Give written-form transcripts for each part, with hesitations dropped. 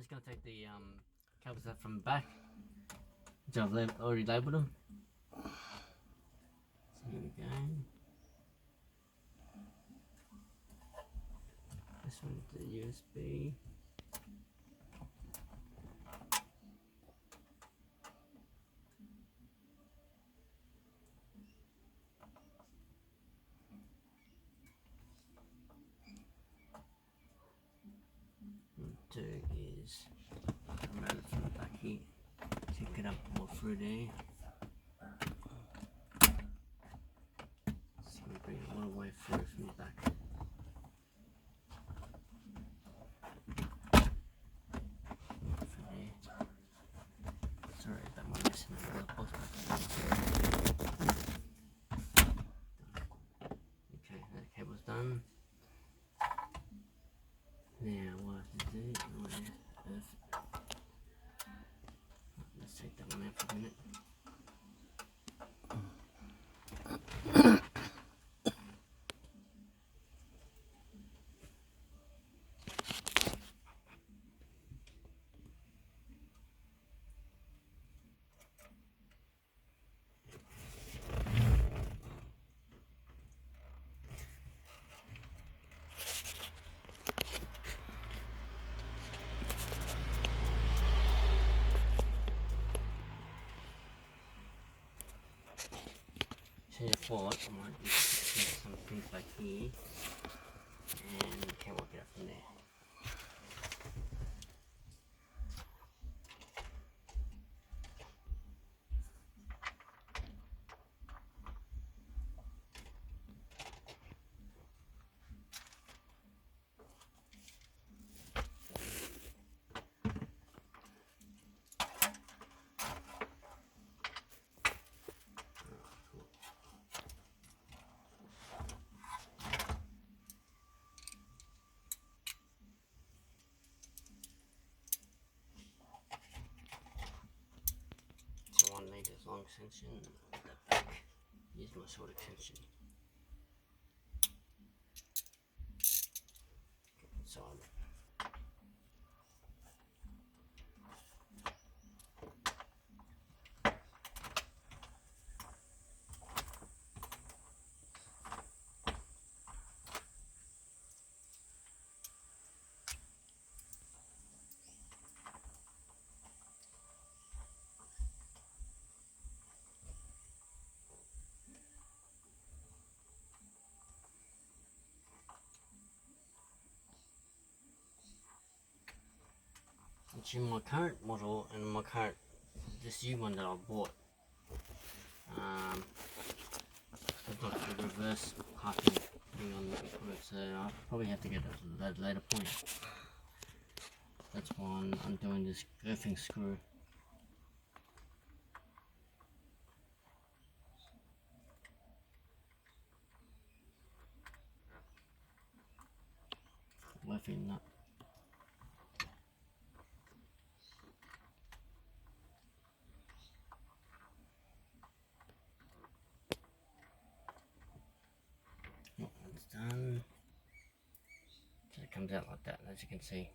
just going to take the cables out from the back, which I've already labelled them. So here we go. This one's the USB. Two is remove it from the back here, check it up more through there. So we bring it all the way through from the back. From there. Sorry about my messing up the box back. Okay, that cable's done. Now what I have to do, let's take that one out for a minute. So your thought, I might just get some things back here and we can work it out from there. So 1 meter long extension, that back, use my short extension. So it's in my current model and my current, this new one that I bought. I've got the reverse parking thing on it, so I'll probably have to get it at a later point. That's why I'm doing this earthing screw. Earthing nut. It's done. So it comes out like that, as you can see.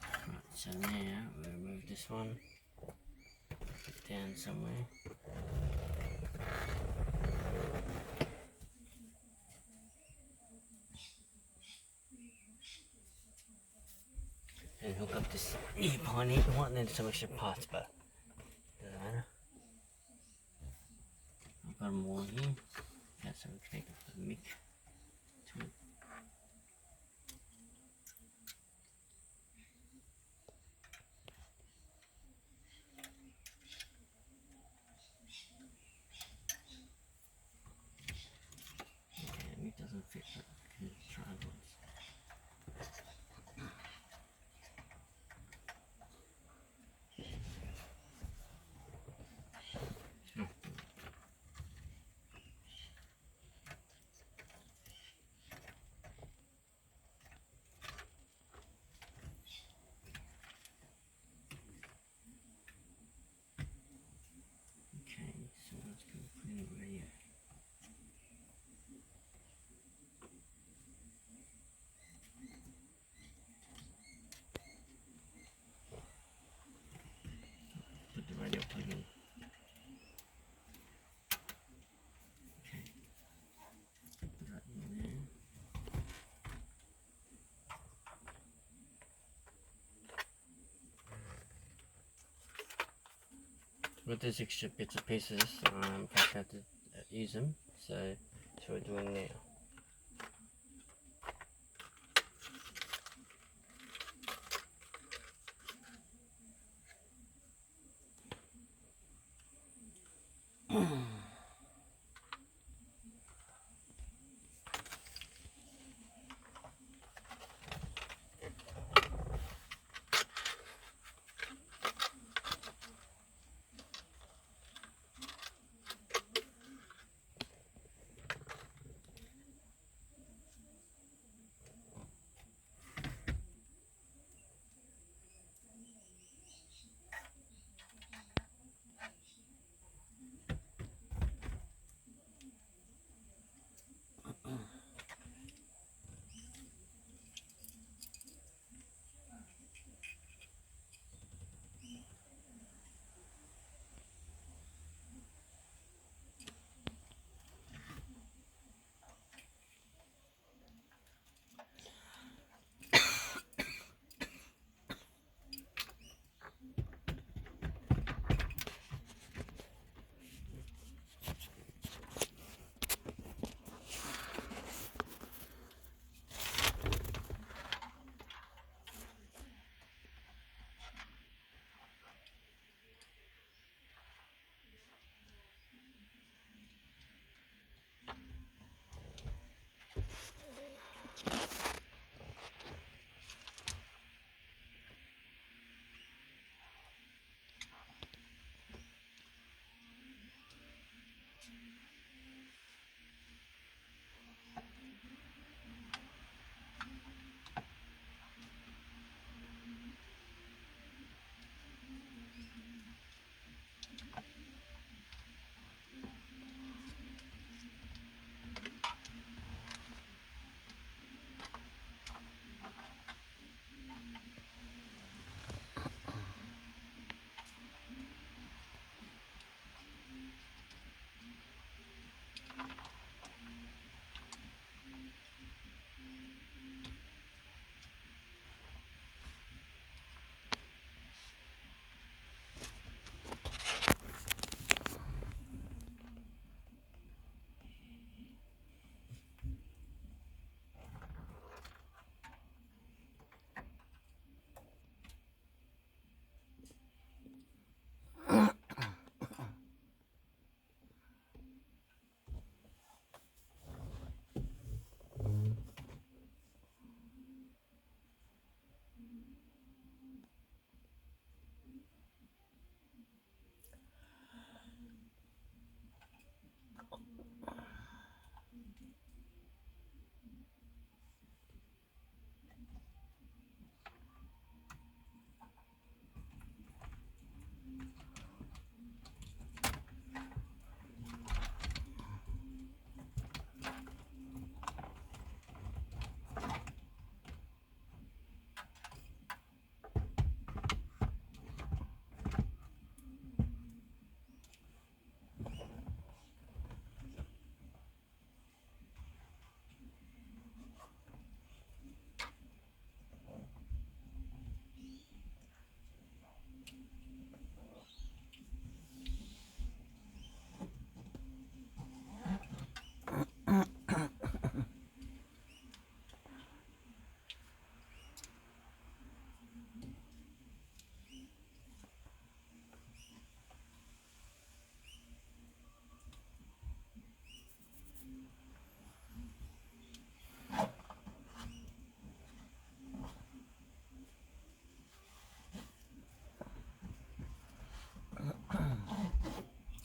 Right, so now we remove this one, put it down somewhere. And hook up this new pioneer one, and then some extra parts, but doesn't matter. I've got them all here. Got some connected to the mic to it. Okay, it doesn't fit, but I can try it once. with these extra bits and pieces, perhaps I have to use them. So that's what we're doing now.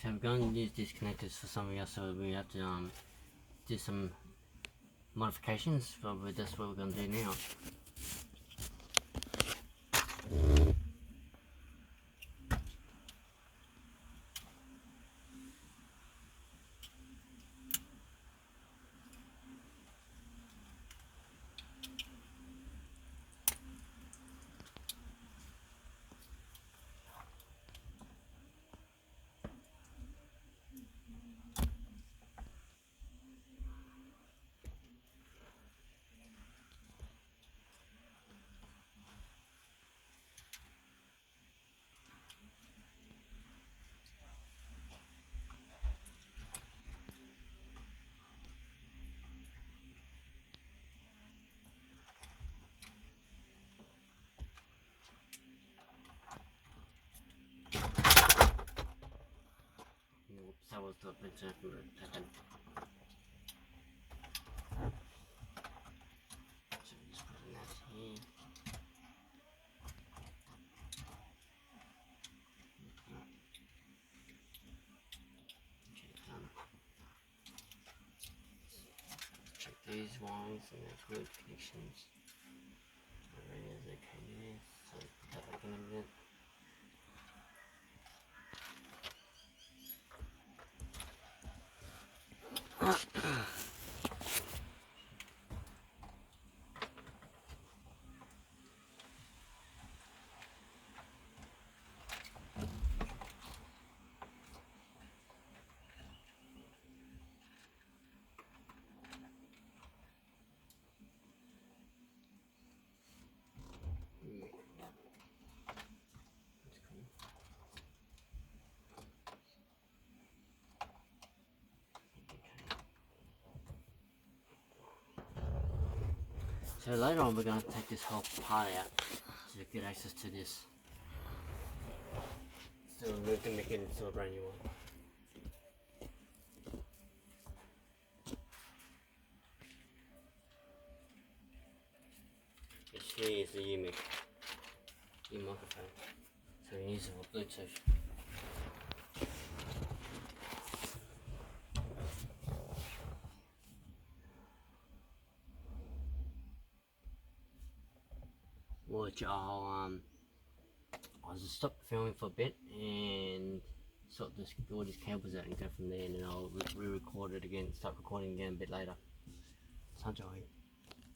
So we're going to use these connectors for something else, so we have to do some modifications, but that's what we're going to do now. cables to it, but taken. So just putting that here. Okay, done. Check these wires and there's good connections. Already as they came in, so put that back in a minute. So later on we're going to take this whole part out to get access to this. So we're going to make it into a brand new one. This here is the UMIC, microphone. So we use it for Bluetooth. Which I'll just stop filming for a bit and sort all these cables out and go from there, and then I'll re-record it again, start recording again a bit later. Enjoy.